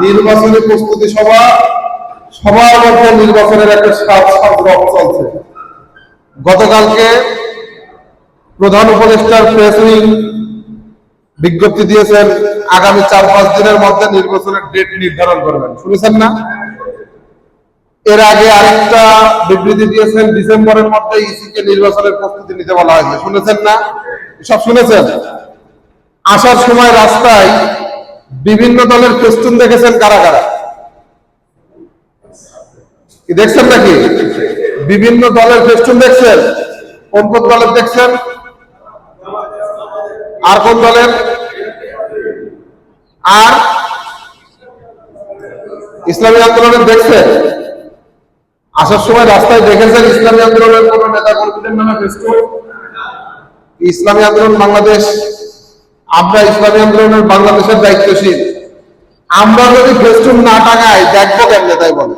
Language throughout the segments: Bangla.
নির্বাচনী প্রস্তুতি সভা, সবার মধ্যে নির্বাচনের একটা রব চলছে। গতকালকে প্রধান উপদেষ্টার প্রেস উইং বিজ্ঞপ্তি দিয়েছেন আগামী 4-5 দিনের মধ্যে নির্বাচনের ডেট নির্ধারণ করবেন, শুনেছেন না? এর আগে আরেকটা বিবৃতি দিয়েছেন ডিসেম্বরের মধ্যে ইসিকে নির্বাচনের প্রস্তুতি নিতে বলা হয়েছে, শুনেছেন না? সব শুনেছেন? আসার সময় রাস্তায় বিভিন্ন দলের ফেস্টুন দেখেছেন কারা কারা? কি দেখছেন নাকি? বিভিন্ন দলের ফেস্টুন দেখছেন? কোন কোন দলের দেখছেন? আর কোন দলের? আর ইসলামী আন্দোলনের দেখছেন? আসার সময় রাস্তায় দেখেছেন ইসলামী আন্দোলনের কোন নেতা কর্মীদের নামে ফেস্টুন? ইসলামী আন্দোলন বাংলাদেশ, আমরা ইসলামী আন্দোলনের বাংলাদেশের দায়িত্বশীল, আমরা যদি ফেস্টুন না টাঙাই দেখবো কেমনে? তাই বলে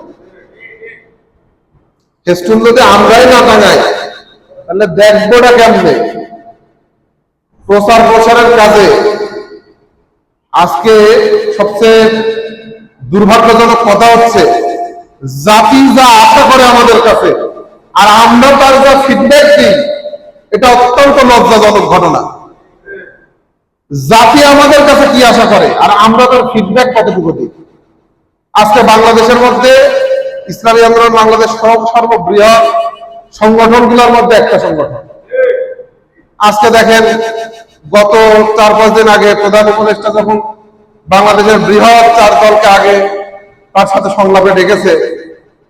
ফেস্টুন যদি আমরাই না টাঙাই তাহলে দেখবোটা কেমনে? প্রসারের কাজে আজকে সবচেয়ে দুর্ভাগ্যজনক কথা হচ্ছে জাতি যা আশা করে আমাদের কাছে আর আমরা তার যা ফিডব্যাক দিই, এটা অত্যন্ত লজ্জাজনক ঘটনা। জাতি আমাদের কাছে কি আশা করে আর আমরা তার ফিডব্যাক কতটুকু দিই। আজকে বাংলাদেশের মধ্যে ইসলামী আন্দোলন বাংলাদেশ সর্ববৃহৎ সংগঠনগুলোর মধ্যে একটা সংগঠন। আজকে দেখেন গত 4-5 দিন আগে প্রধান উপদেষ্টা যখন বাংলাদেশের বৃহৎ 4 দলকে আগে তার সাথে সংলাপে ডেকেছে,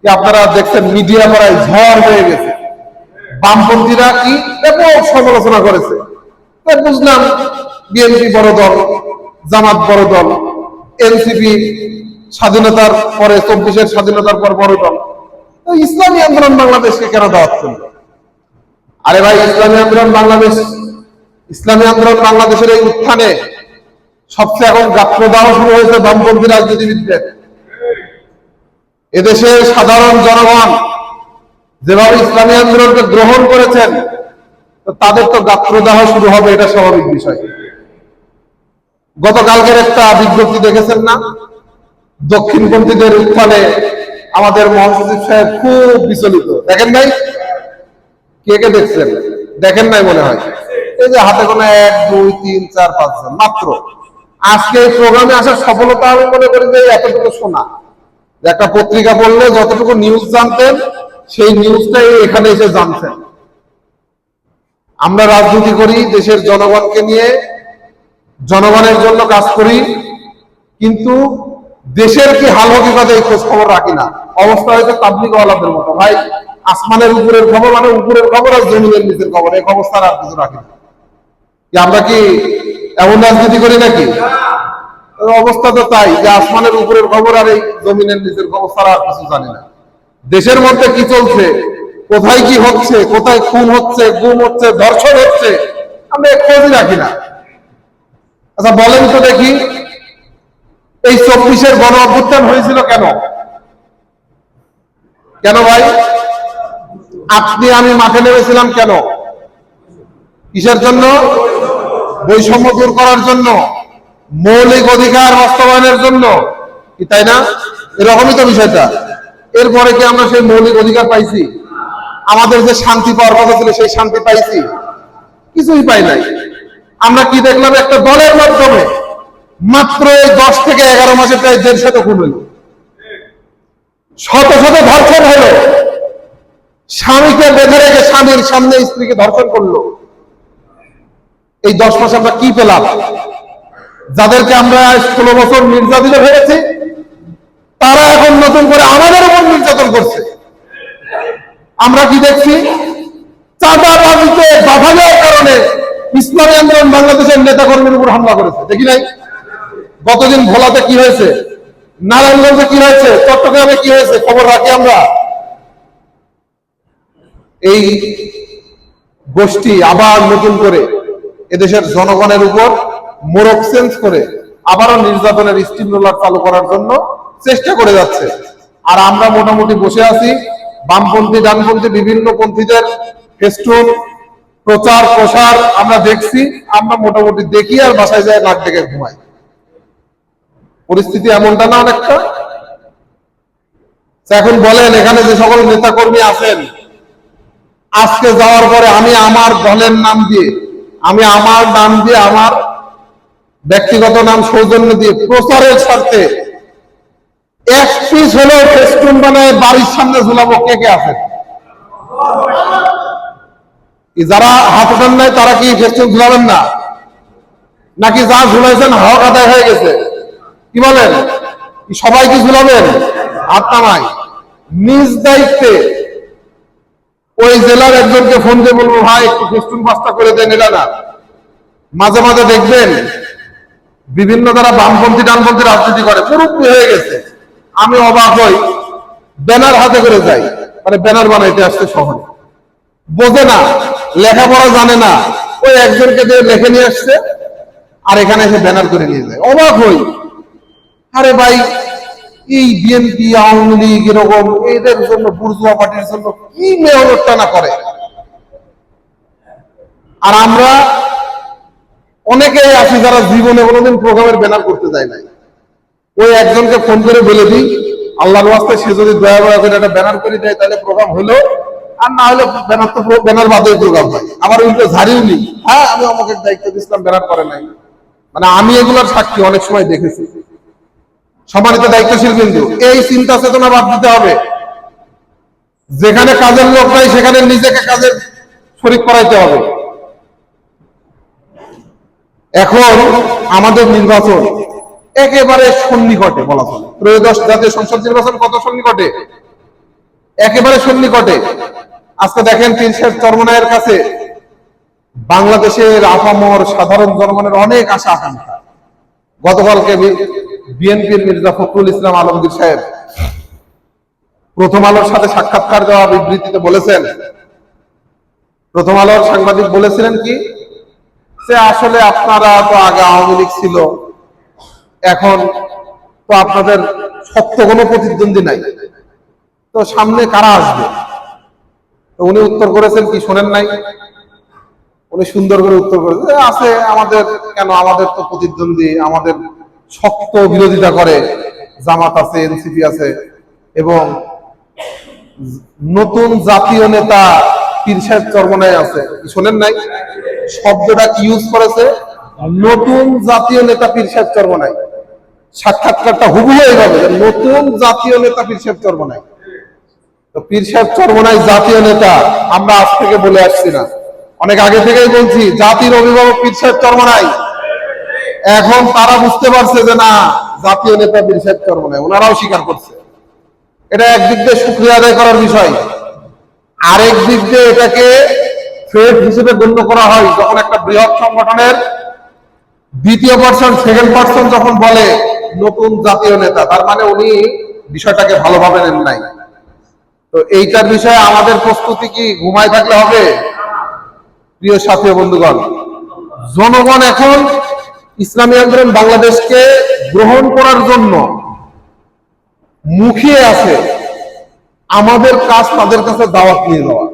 আপনারা দেখছেন মিডিয়া করায় ঝড় হয়ে গেছে। বামপন্থীরা কি ব্যাপক সমালোচনা করেছে। বুঝলাম বিএনপি বড় দল, জামাত বড় দল, এনসিপি স্বাধীনতার পরে 24-এর স্বাধীনতার পর বড় দল, ইসলামী আন্দোলন বাংলাদেশকে কেন দাওয়াত করলো? আরে ভাই, ইসলামী আন্দোলন বাংলাদেশের এই উত্থানে সবচেয়ে এখন গাত্রদাহ শুরু হয়েছে বামপন্থী রাজনীতিবিদদের। এদেশের সাধারণ জনগণ যেভাবে ইসলামী আন্দোলনকে গ্রহণ করেছেন, তাদের তো গাত্রদাহ শুরু হবে, এটা স্বাভাবিক বিষয়। গতকালকের একটা বিজ্ঞপ্তি দেখেছেন না? দক্ষিণপন্থীদের উত্থানে আমাদের মহাসচিব সাহেব খুব বিচলিত, দেখেন নাই? কে কে দেখছেন? দেখেন নাই মনে হয়। এই যে হাতে গোনা 1, 2, 3, 4, 5 জন মাত্র। আজকে এই প্রোগ্রামে আসার সফলতা আমি মনে করি যে এতটুকু শোনা, একটা পত্রিকা পড়লে যতটুকু নিউজ জানতেন সেই নিউজটাই এখানে এসে জানতেন। আমরা রাজনীতি করি দেশের জনগণকে নিয়ে, জনগণের জন্য কাজ করি, কিন্তু দেশের কি হাল হকিকত এই খোঁজ খবর রাখি না। অবস্থা হয়েছে তাবলীগ ওয়ালাদের মতো। ভাই, আসমানের উপরের খবর মানে উপরের খবর আর জমিনের নিচের খবর, এই অবস্থা আর কিছু রাখি না। আমরা কি এমন রাজনীতি করি নাকি? অবস্থা তো তাই যে আসমানের উপরের খবর আর এই জমিনের নিচের খবর ছাড়া আর কিছু জানি না। দেশের মধ্যে কি চলছে, কোথায় কি হচ্ছে, কোথায় খুন হচ্ছে, গুম হচ্ছে, ধর্ষণ হচ্ছে, আমরা খোঁজই রাখি না। আচ্ছা বলেন তো দেখি, এই 24-এর গণ অভ্যুত্থান হয়েছিল কেন? কেন ভাই? আপনি আমি মাঠে নেমেছিলাম কেন? কিসের জন্য? বৈষম্য দূর করার জন্য, মৌলিক অধিকার বাস্তবায়নের জন্য, কি তাই না? এরকমই তো বিষয়টা। এরপরে কি আমরা সেই মৌলিক অধিকার পাইছি? আমাদের যে শান্তি পাওয়ার কথা ছিল সেই শান্তি পাইছি? কিছুই পাই নাই। আমরা কি দেখলাম? একটা দলের মাধ্যমে মাত্র 10 থেকে 11 মাসে প্রায় 150 খুন হলো, শত শত ধর্ষণ হলো, স্বামীকে বেঁধে রেখে স্বামীর সামনে স্ত্রীকে ধর্ষণ করলো। এই 10 মাসে আমরা কি পেলাম? যাদেরকে আমরা 16 বছর নির্যাতিত হয়েছি, তারা এখন নতুন করে আমাদের উপর নির্যাতন করছে। আমরা কি দেখছি? চাঁদাবাজিতে বাধা দেওয়ার কারণে ইসলামী আন্দোলন বাংলাদেশের নেতা কর্মীর উপর হামলা করেছে, দেখি নাই? গতদিন ভোলাতে কি হয়েছে, নারায়ণগঞ্জে কি হয়েছে, চট্টগ্রামে কি হয়েছে, খবর রাখি আমরা। এই গোষ্ঠী আবার নতুন করে এদেশের জনগণের উপর মোড়ক চেঞ্জ করে আবারও নির্যাতনের স্টিম রোলার চালু করার জন্য চেষ্টা করে যাচ্ছে। আর আমরা মোটামুটি বসে আছি, বামপন্থী ডানপন্থী বিভিন্ন পন্থীদের ফেস্টুন প্রচার প্রসার আমরা দেখছি, আমরা মোটামুটি দেখি আর বাসায় যায় নাক ডেকে ঘুমাই। পরিস্থিতি এমনটা না অনেকটা। এখন বলেন এখানে যে সকল নেতা কর্মী আছেন, আজকে যাওয়ার পরে আমি আমার দলের নাম দিয়ে, আমার ব্যক্তিগত নাম সৌজন্য দিয়ে প্রচারের স্বার্থে এক পিস হলেও ফেস্টুন বানায় বাড়ির সামনে ঝুলাবো, কে কে আছেন? যারা হাত ওঠান নাই তারা কি ফেস্টুন ঝুলাবেন না? নাকি যা ঝুলাইছেন হক আদায় হয়ে গেছে? কি বলেন, সবাই কি ঝুলাবেন? হাত নামায় নিজ দায়িত্বে ওই জেলার একজনকে ফোন দিয়ে বলবো, ভাই একটু ফেস্টুন বাস্তা করে দেন। এটা না, মাঝে মাঝে দেখবেন বিভিন্ন যারা বামপন্থী ডানপন্থী রাজনীতি করে মুরব্বী হয়ে গেছে, আমি অবাক হই, ব্যানার হাতে করে যাই, মানে ব্যানার বানাইতে আসছে শহরে, বোঝে না, লেখাপড়া জানে না, ওই একজনকে দিয়ে লেখে নিয়ে আসছে আর এখানে এসে ব্যানার করে নিয়ে যায়। অবাক হই, আরে ভাই এই বিএনপি আওয়ামী লীগ এরকম এদের জন্য বুর্জুয়া পার্টির জন্য কি মেহনতটা না করে। আর আমরা অনেকেই আছি যারা জীবনে কোনোদিন প্রোগ্রামের ব্যানার করতে যায় নাই, ওই একজনকে ফোন করে বলে দিই আল্লাহর ওয়াস্তে সে যদি দয়া করে একটা ব্যানার করে দেয় তাহলে প্রোগ্রাম হলো, আর না হলে ব্যানার তো ব্যানার বাদে প্রোগ্রাম হয়। আবার ওইটা ঝাড়িও নি, হ্যাঁ আমি আমাকে দায়িত্ব দিচ্ছিলাম ব্যানার করে নাই। মানে আমি এগুলোর সাক্ষী অনেক সময় দেখেছি। সম্মানিত দায়িত্বশীল বিন্দু, এই চিন্তা চেতনা বাদ দিতে হবে। যেখানে কাজের লোক নাই সেখানে নিজেকে কাজের শরীক করাইতে হবে। এখন আমাদের নির্বাচন একেবারে সন্নিকটে বলা চলে, ত্রয়োদশ জাতীয় সংসদ নির্বাচন কত সন্নিকটে, একেবারে সন্নিকটে। আজকে দেখেন পীর সাহেব চরমনাইয়ের কাছে বাংলাদেশের আপামর সাধারণ জনগণের অনেক আশা আকাঙ্ক্ষা। গতকালকে বিএনপির মির্জা ফখরুল ইসলাম আলমগীর সাহেব প্রথম আলোর সাথে সাক্ষাৎকার দেওয়া বিবৃতিতে বলেছেন, প্রথম আলোর সাংবাদিক বলেছিলেন কি, যে আসলে আপনারা তো আগে আওয়ামী লীগ ছিল, এখন তো আপনাদের শক্ত কোনো প্রতিদ্বন্দ্বী নাই, তো সামনে কারা আসবে? তো উনি উত্তর করেছেন কি, শোনেন নাই? উনি সুন্দর করে উত্তর করেছেন, আছে আমাদের, কেন আমাদের তো প্রতিদ্বন্দ্বী, আমাদের শক্ত বিরোধিতা করে জামাত আছে, এনসিপি আছে, এবং নতুন জাতীয় নেতা পীর সাহেব চরমনাই আছে। শোনেন নাই শব্দটা কি ইউজ করেছে? নতুন জাতীয় নেতা পীর সাহেব চরমনাই। সাক্ষাৎকারটা হুবহু এইভাবে, নতুন জাতীয় নেতা পীর সাহেব চরমনাই। তো পীর সাহেব চরমনাই জাতীয় নেতা আমরা আজ থেকে বলে আসছি না, অনেক আগে থেকেই বলছি জাতির অভিভাবক পীর সাহেব চরমনাই। এখন তারা বুঝতে পারছে যে না, জাতীয় নেতা পীর সাহেব চরমনাই, ওনারাও স্বীকার করছে। এটা একদিক দিয়ে শুকরিয়া আদায় করার বিষয়, আরেক দিক দিয়ে এটাকে থ্রেট হিসেবে গণ্য করা হয় যখন একটা বৃহৎ সংগঠনের দ্বিতীয় পার্সন, সেকেন্ড পার্সন যখন বলে নতুন জাতীয় নেতা, তার মানে উনি বিষয়টাকে ভালোভাবে নেন নাই। তো এইটার বিষয়ে আমাদের প্রস্তুতি কি ঘুমায় থাকলে হবে? প্রিয় সাথী বন্ধুগণ, জনগণ এখন ইসলামী আন্দোলন বাংলাদেশকে গ্রহণ করার জন্য মুখিয়ে আছে। আমাদের কাজ তাদের কাছে দাওয়াত নিয়ে যাওয়া।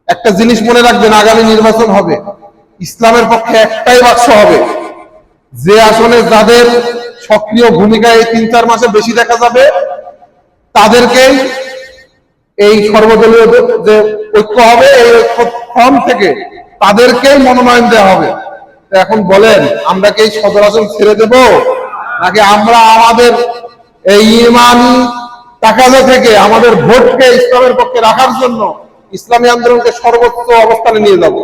একটা জিনিস মনে রাখবেন, আগামী নির্বাচন হবে, ইসলামের পক্ষে একটাই বাক্স হবে, যে আসলে যাদের সক্রিয় ভূমিকা এই 3-4 মাসে বেশি দেখা যাবে তাদেরকেই এই সর্বদলীয় যে ঐক্য হবে, এই ঐক্য ফর্ম থেকে তাদেরকেই মনোনয়ন দেওয়া হবে। এখন বলেন আমরা কি এই সদর আসন ছেড়ে দেব, নাকি আমরা আমাদের এই ইমানি তাকাজা থেকে আমাদের ভোটকে ইসলামের পক্ষে রাখার জন্য ইসলামী আন্দোলনকে সর্বোচ্চ অবস্থানে নিয়ে যাব?